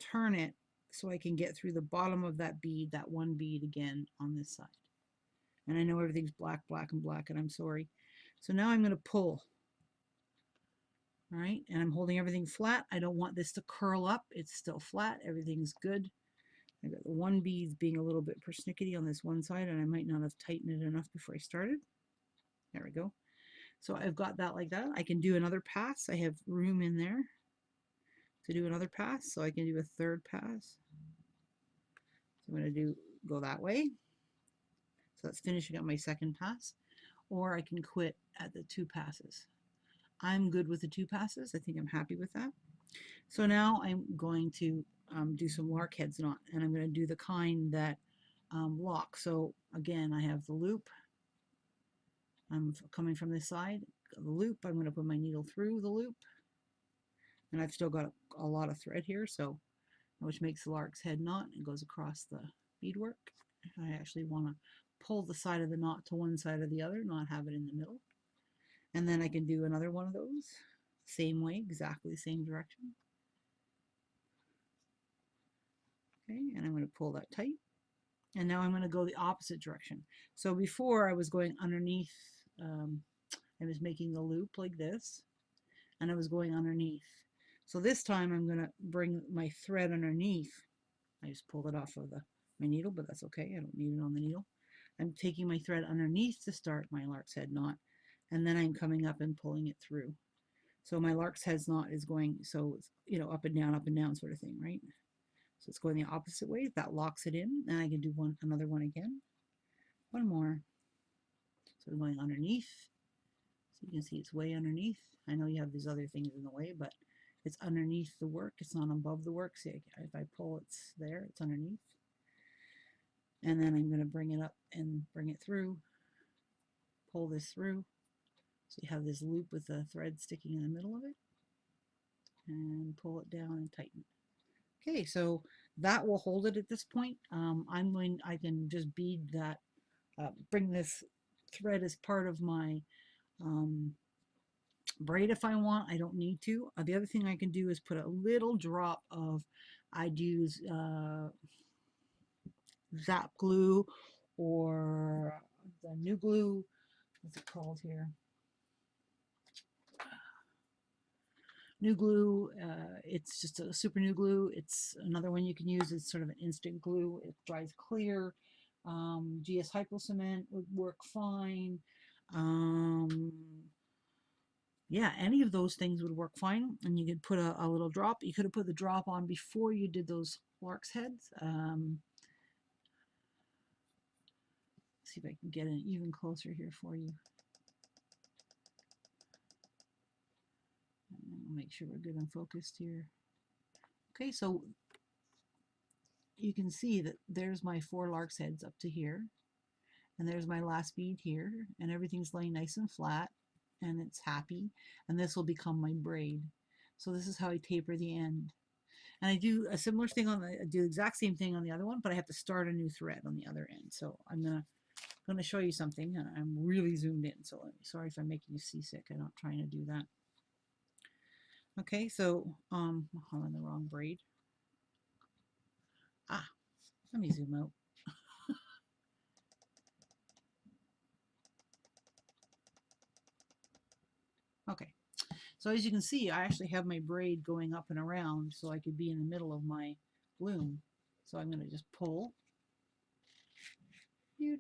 Speaker 1: turn it so I can get through the bottom of that bead, that one bead again on this side. And I know everything's black, black, and black, and I'm sorry. So now I'm going to pull. All right, and I'm holding everything flat. I don't want this to curl up. It's still flat. Everything's good. I got the one bead being a little bit persnickety on this one side, and I might not have tightened it enough before I started. There we go. So I've got that like that. I can do another pass. I have room in there to do another pass, so I can do a third pass. So I'm going to go that way. So that's finishing up my second pass. Or I can quit at the 2 passes. I'm good with the 2 passes. I think I'm happy with that. So now I'm going to do some lark heads knot, and I'm going to do the kind that lock. So again, I have the loop. I'm coming from this side. The loop, I'm going to put my needle through the loop, and I've still got a lot of thread here, so which makes the lark's head knot. It goes across the beadwork. I actually want to pull the side of the knot to one side or the other, not have it in the middle. And then I can do another one of those, same way, exactly the same direction. Okay, and I'm going to pull that tight. And now I'm going to go the opposite direction. So before I was going underneath, I was making the loop like this, and I was going underneath. So this time I'm going to bring my thread underneath. I just pulled it off of my needle, but that's okay. I don't need it on the needle. I'm taking my thread underneath to start my lark's head knot, and then I'm coming up and pulling it through. So my lark's head knot is going, so it's, up and down sort of thing, right? So it's going the opposite way. That locks it in, and I can do another one again. One more. So I'm going underneath. So you can see it's way underneath. I know you have these other things in the way, but it's underneath the work. It's not above the work. See, if I pull, it's there. It's underneath. And then I'm going to bring it up and bring it through. Pull this through. So you have this loop with the thread sticking in the middle of it. And pull it down and tighten. Okay, so that will hold it at this point. I can just bead that, bring this thread as part of my braid if I want. I don't need to. The other thing I can do is put a little drop of, I'd use Zap glue or the new glue. What's it called here? New glue. It's just a super new glue. It's another one you can use. It's sort of an instant glue. It dries clear. GS Hypo Cement would work fine. Yeah, any of those things would work fine. And you could put a little drop. You could have put the drop on before you did those lark's heads. See if I can get it even closer here for you. I'll make sure we're good and focused here. Okay, so you can see that there's my 4 lark's heads up to here, and there's my last bead here, and everything's laying nice and flat, and it's happy, and this will become my braid. So this is how I taper the end. And I do a similar thing I do the exact same thing on the other one, but I have to start a new thread on the other end. So I'm gonna show you something. I'm really zoomed in, so sorry if I'm making you seasick. I'm not trying to do that. Okay, so I'm in the wrong braid. Let me zoom out. Okay, so as you can see, I actually have my braid going up and around so I could be in the middle of my loom. So I'm going to just pull. See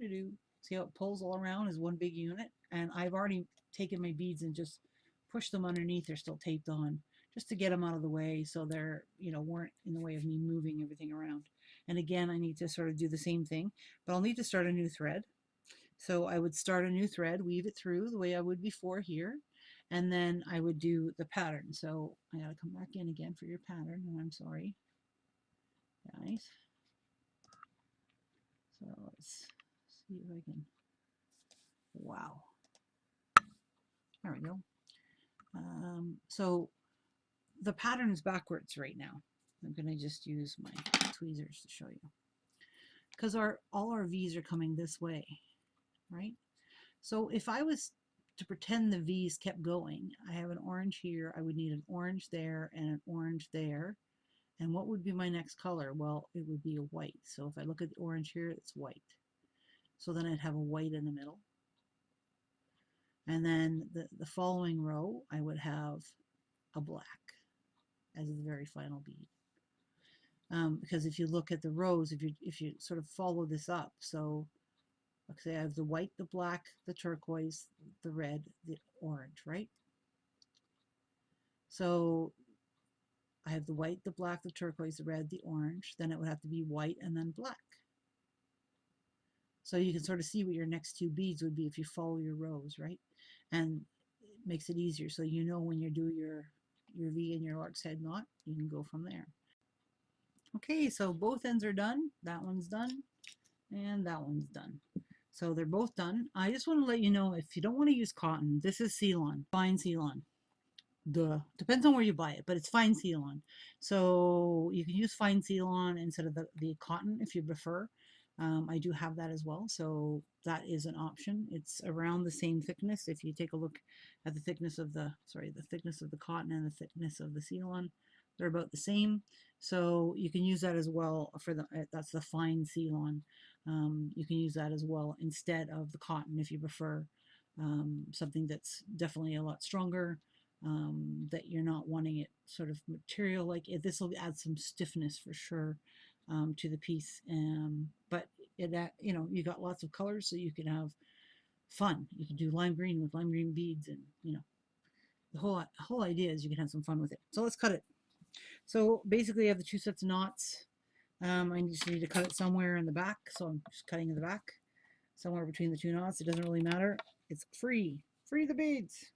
Speaker 1: how it pulls all around as one big unit? And I've already taken my beads and just pushed them underneath. They're still taped on, just to get them out of the way so they're, weren't in the way of me moving everything around. And again, I need to sort of do the same thing, but I'll need to start a new thread. So I would start a new thread, weave it through the way I would before here, and then I would do the pattern. So I got to come back in again for your pattern, and I'm sorry, guys. So let's see if I can, wow. There we go. So the pattern is backwards right now. I'm going to just use my tweezers to show you. Because all our V's are coming this way, right? So if I was to pretend the V's kept going, I have an orange here, I would need an orange there and an orange there. And what would be my next color? Well, it would be a white. So if I look at the orange here, it's white. So then I'd have a white in the middle. And then the following row, I would have a black as the very final bead. Because if you look at the rows, if you sort of follow this up, so let's say I have the white, the black, the turquoise, the red, the orange, right? So I have the white, the black, the turquoise, the red, the orange. Then it would have to be white and then black. So you can sort of see what your next two beads would be if you follow your rows, right? And it makes it easier. So you know when you do your V and your lark's head knot, you can go from there. Okay, so both ends are done. That one's done, and that one's done. So they're both done. I just want to let you know, if you don't want to use cotton, this is CLon, fine CLon. Duh. Depends on where you buy it, but it's fine CLon. So you can use fine CLon instead of the cotton if you prefer. I do have that as well, so that is an option. It's around the same thickness. If you take a look at the thickness of the thickness of the cotton and the thickness of the CLon, they're about the same. So you can use that as well for that's the fine CLon. You can use that as well instead of the cotton if you prefer something that's definitely a lot stronger. That you're not wanting it sort of material like it. This will add some stiffness for sure to the piece, but you got lots of colors, so you can have fun. You can do lime green with lime green beads, and the whole idea is you can have some fun with it. So let's cut it. So basically I have the two sets of knots. I just need to cut it somewhere in the back, so I'm just cutting in the back somewhere between the two knots. It doesn't really matter. It's free the beads.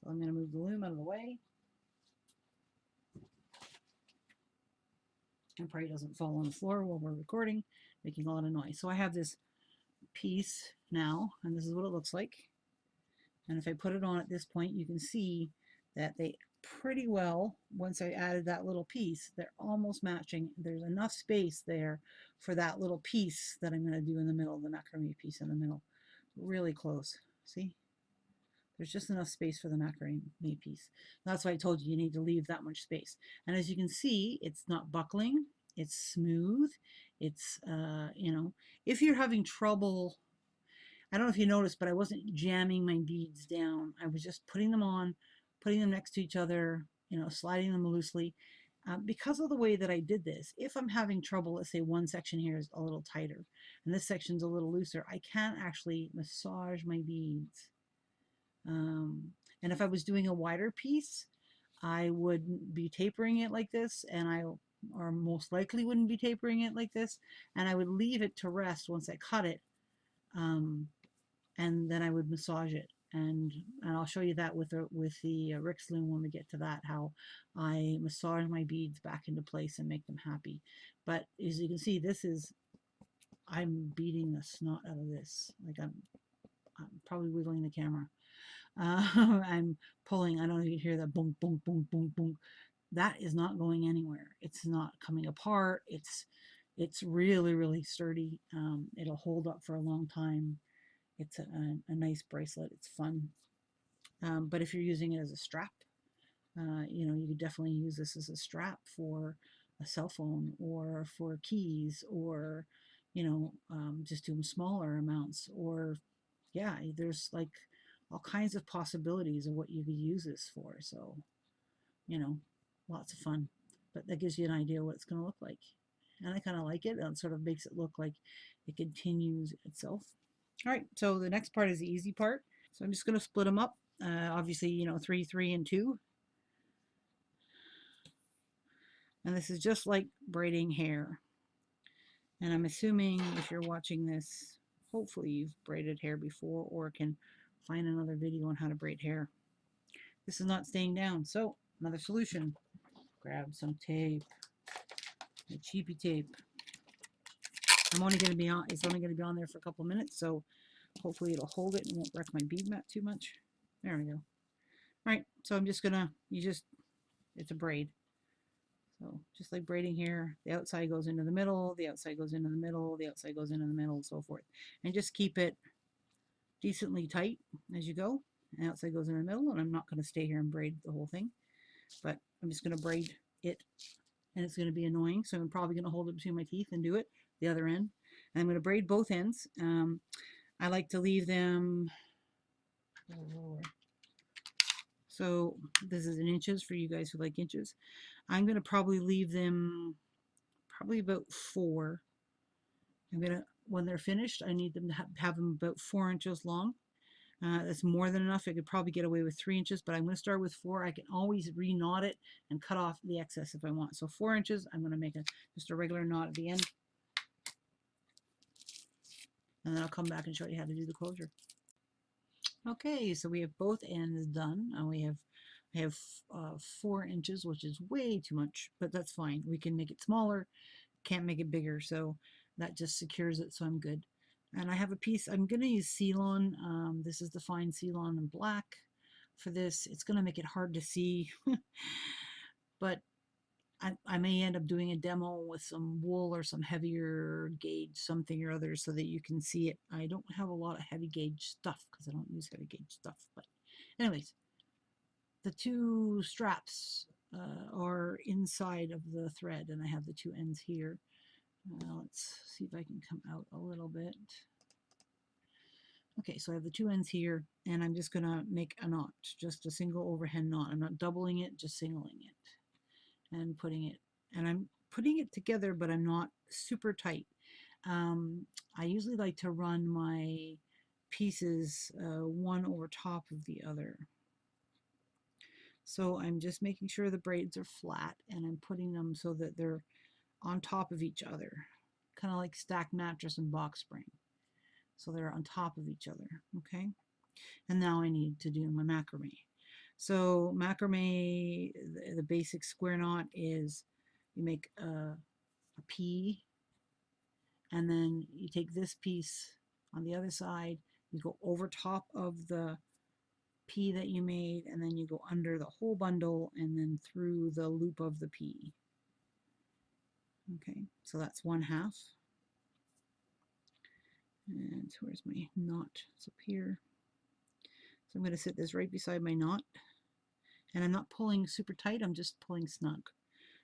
Speaker 1: So I'm going to move the loom out of the way. And probably doesn't fall on the floor while we're recording, making a lot of noise. So I have this piece now, and this is what it looks like. And if I put it on at this point, you can see that they pretty well, once I added that little piece, they're almost matching. There's enough space there for that little piece that I'm going to do in the middle, the macrame piece in the middle. Really close. See? There's just enough space for the macrame piece. That's why I told you you need to leave that much space. And as you can see, it's not buckling. It's smooth. It's, if you're having trouble, I don't know if you noticed, but I wasn't jamming my beads down. I was just putting them on, putting them next to each other, sliding them loosely. Because of the way that I did this, if I'm having trouble, let's say one section here is a little tighter and this section's a little looser, I can't actually massage my beads. And if I was doing a wider piece, I wouldn't be tapering it like this, or most likely wouldn't be tapering it like this, and I would leave it to rest once I cut it, and then I would massage it, and I'll show you that with the Rix Loom when we get to that, how I massage my beads back into place and make them happy. But as you can see, I'm beating the snot out of this. Like I'm probably wiggling the camera. I'm pulling. I don't know if you hear that boom, boom, boom, boom, boom. That is not going anywhere. It's not coming apart. It's really, really sturdy. It'll hold up for a long time. It's a nice bracelet. It's fun. But if you're using it as a strap, you could definitely use this as a strap for a cell phone or for keys, or just doing smaller amounts, or yeah, there's like all kinds of possibilities of what you could use this for. So, lots of fun. But that gives you an idea what it's going to look like. And I kind of like it. It sort of makes it look like it continues itself. All right, so the next part is the easy part. So I'm just going to split them up obviously, you know, 3, 3, and 2. And this is just like braiding hair. And I'm assuming if you're watching this, hopefully you've braided hair before or can find another video on how to braid hair. This is not staying down. So another solution, grab some tape, a cheapy tape. It's only going to be on there for a couple minutes, so hopefully it'll hold it and won't wreck my bead mat too much. There we go. All right, so I'm just gonna, it's a braid. So just like braiding here, the outside goes into the middle, the outside goes into the middle, the outside goes into the middle, and so forth. And just keep it decently tight as you go. And outside goes in the middle, and I'm not going to stay here and braid the whole thing, but I'm just going to braid it, and it's going to be annoying, so I'm probably going to hold it between my teeth and do it the other end. And I'm going to braid both ends. I like to leave them, so this is in inches for you guys who like inches. I'm going to probably leave them probably about 4. I'm going to, when they're finished, I need them to have them about 4 inches long. That's more than enough. I could probably get away with 3 inches, but I'm going to start with 4. I can always re-knot it and cut off the excess if I want. So 4 inches, I'm going to make just a regular knot at the end. And then I'll come back and show you how to do the closure. Okay, so we have both ends done. I have 4 inches, which is way too much, but that's fine. We can make it smaller, can't make it bigger, so that just secures it, so I'm good. And I have a piece, I'm going to use CLon. This is the fine CLon in black for this. It's going to make it hard to see, but I may end up doing a demo with some wool or some heavier gauge something or other so that you can see it. I don't have a lot of heavy gauge stuff because I don't use heavy gauge stuff. But anyways, the 2 straps are inside of the thread, and I have the 2 ends here. Let's see if I can come out a little bit. Okay, so I have the 2 ends here, and I'm just going to make a knot, just a single overhand knot. I'm not doubling it, just singling it and putting it. And I'm putting it together, but I'm not super tight. I usually like to run my pieces one over top of the other. So I'm just making sure the braids are flat, and I'm putting them so that they're on top of each other, kind of like stacked mattress and box spring. So they're on top of each other, okay? And now I need to do my macrame. So macrame, the basic square knot is you make a P, and then you take this piece on the other side, you go over top of the P that you made, and then you go under the whole bundle and then through the loop of the P. Okay, so that's 1/2. And where's my knot? It's up here. So I'm going to sit this right beside my knot, and I'm not pulling super tight, I'm just pulling snug.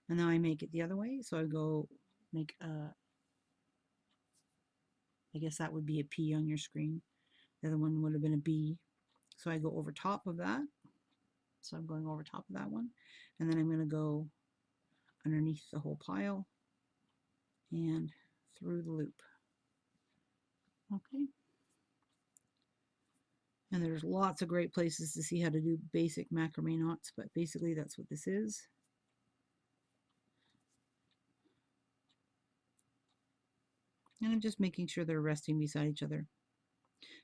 Speaker 1: And now I make it the other way, so I go make a, I guess that would be a P on your screen. The other one would have been a B. So I go over top of that. So I'm going over top of that one, and then I'm going to go underneath the whole pile and through the loop. Okay. And there's lots of great places to see how to do basic macrame knots, but basically that's what this is. And I'm just making sure they're resting beside each other.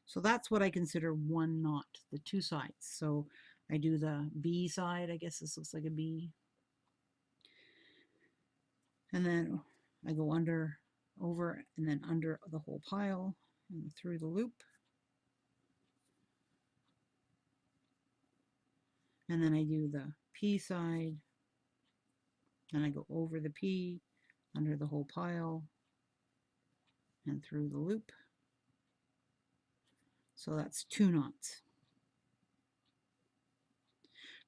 Speaker 1: So that's what I consider one knot, the 2 sides. So I do the B side, I guess this looks like a B. And then I go under, over, and then under the whole pile and through the loop. And then I do the P side, and I go over the P, under the whole pile, and through the loop. So that's 2 knots.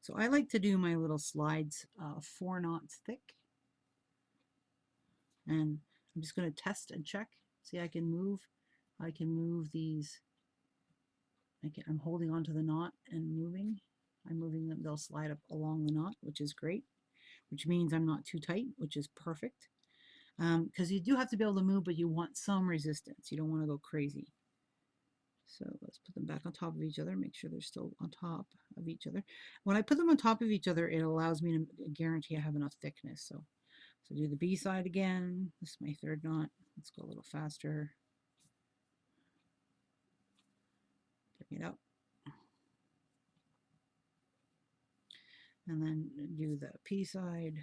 Speaker 1: So I like to do my little slides 4 knots thick. And I'm just going to test and check. See, I can move these. I'm holding onto the knot and moving. I'm moving them, they'll slide up along the knot, which is great, which means I'm not too tight, which is perfect. Because you do have to be able to move, but you want some resistance. You don't want to go crazy. So let's put them back on top of each other, make sure they're still on top of each other. When I put them on top of each other, it allows me to guarantee I have enough thickness. So do the B side again. This is my third knot. Let's go a little faster. Bring it up. And then do the P side.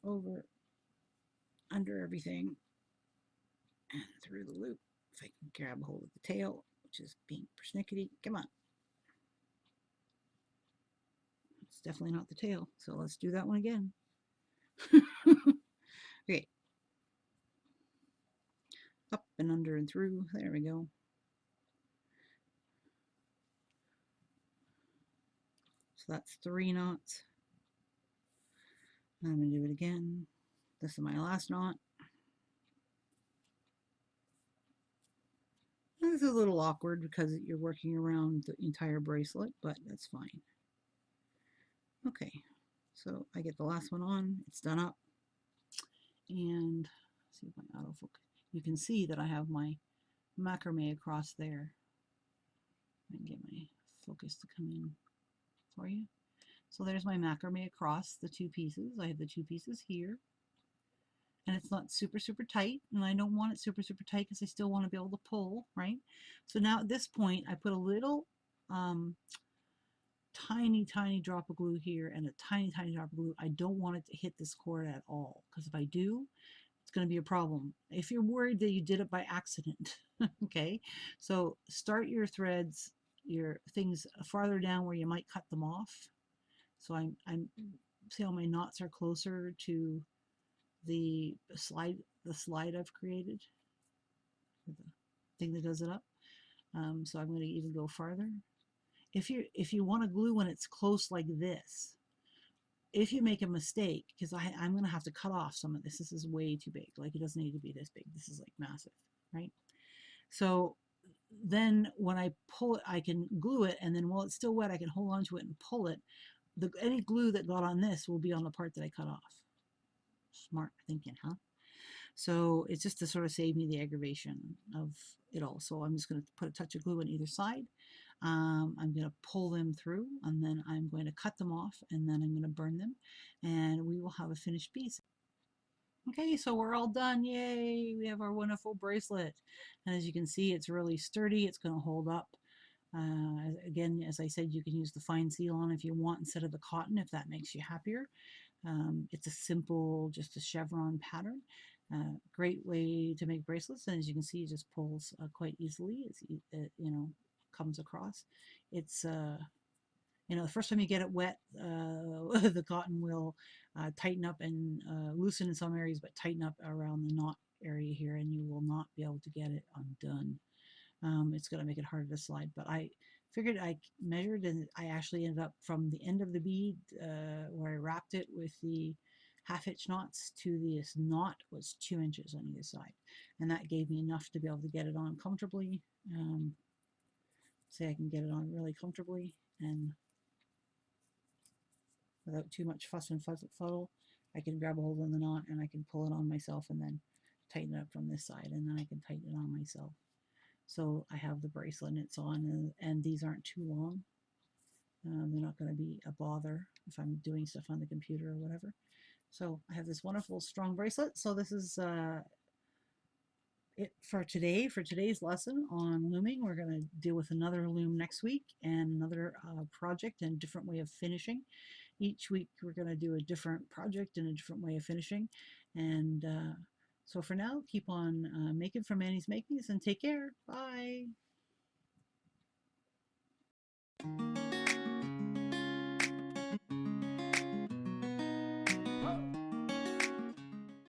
Speaker 1: Over, under everything, and through the loop. If I can grab hold of the tail, which is being persnickety. Come on. It's definitely not the tail. So let's do that one again. Okay. Up and under and through. There we go. So that's 3 knots. I'm going to do it again. This is my last knot. This is a little awkward because you're working around the entire bracelet, but that's fine. Okay, so I get the last one on. It's done up. And see if my autofocus. You can see that I have my macrame across there. I can get my focus to come in for you. So there's my macrame across the 2 pieces. I have the 2 pieces here. And it's not super, super tight. And I don't want it super, super tight because I still want to be able to pull, right? So now at this point, I put a little tiny, tiny drop of glue here and a tiny, tiny drop of glue. I don't want it to hit this cord at all because if I do, it's going to be a problem. If you're worried that you did it by accident, okay, so start your threads, your things farther down where you might cut them off. So I'm see how my knots are closer to the slide I've created, the thing that does it up. So I'm going to even go farther. If you want to glue when it's close like this, if you make a mistake, because I'm going to have to cut off some of this. This is way too big. Like, it doesn't need to be this big. This is like massive, right? So then when I pull it, I can glue it, and then while it's still wet, I can hold on to it and pull it. Any glue that got on this will be on the part that I cut off. Smart thinking, huh? So it's just to sort of save me the aggravation of it all. So I'm just going to put a touch of glue on either side. I'm going to pull them through, and then I'm going to cut them off, and then I'm going to burn them, and we will have a finished piece. Okay, so we're all done. Yay! We have our wonderful bracelet. And as you can see, it's really sturdy. It's going to hold up. Again, as I said, you can use the fine CLon if you want instead of the cotton, if that makes you happier. It's a simple, just a chevron pattern. Great way to make bracelets, and as you can see, it just pulls quite easily. It comes across. It's the first time you get it wet, the cotton will tighten up and loosen in some areas, but tighten up around the knot area here, and you will not be able to get it undone. It's going to make it harder to slide, but I figured I measured, and I actually ended up from the end of the bead where I wrapped it with the half-hitch knots to this knot was 2 inches on either side, and that gave me enough to be able to get it on comfortably. Say I can get it on really comfortably and without too much fuss and fuddle. I can grab a hold of the knot and I can pull it on myself and then tighten it up from this side, and then I can tighten it on myself. So I have the bracelet and it's on, and these aren't too long. They're not going to be a bother if I'm doing stuff on the computer or whatever. So I have this wonderful strong bracelet. So this is it for today, for today's lesson on looming. We're going to deal with another loom next week and another project and different way of finishing. Each week we're going to do a different project and a different way of finishing. And so for now, keep on making from Annie's Makings and take care. Bye.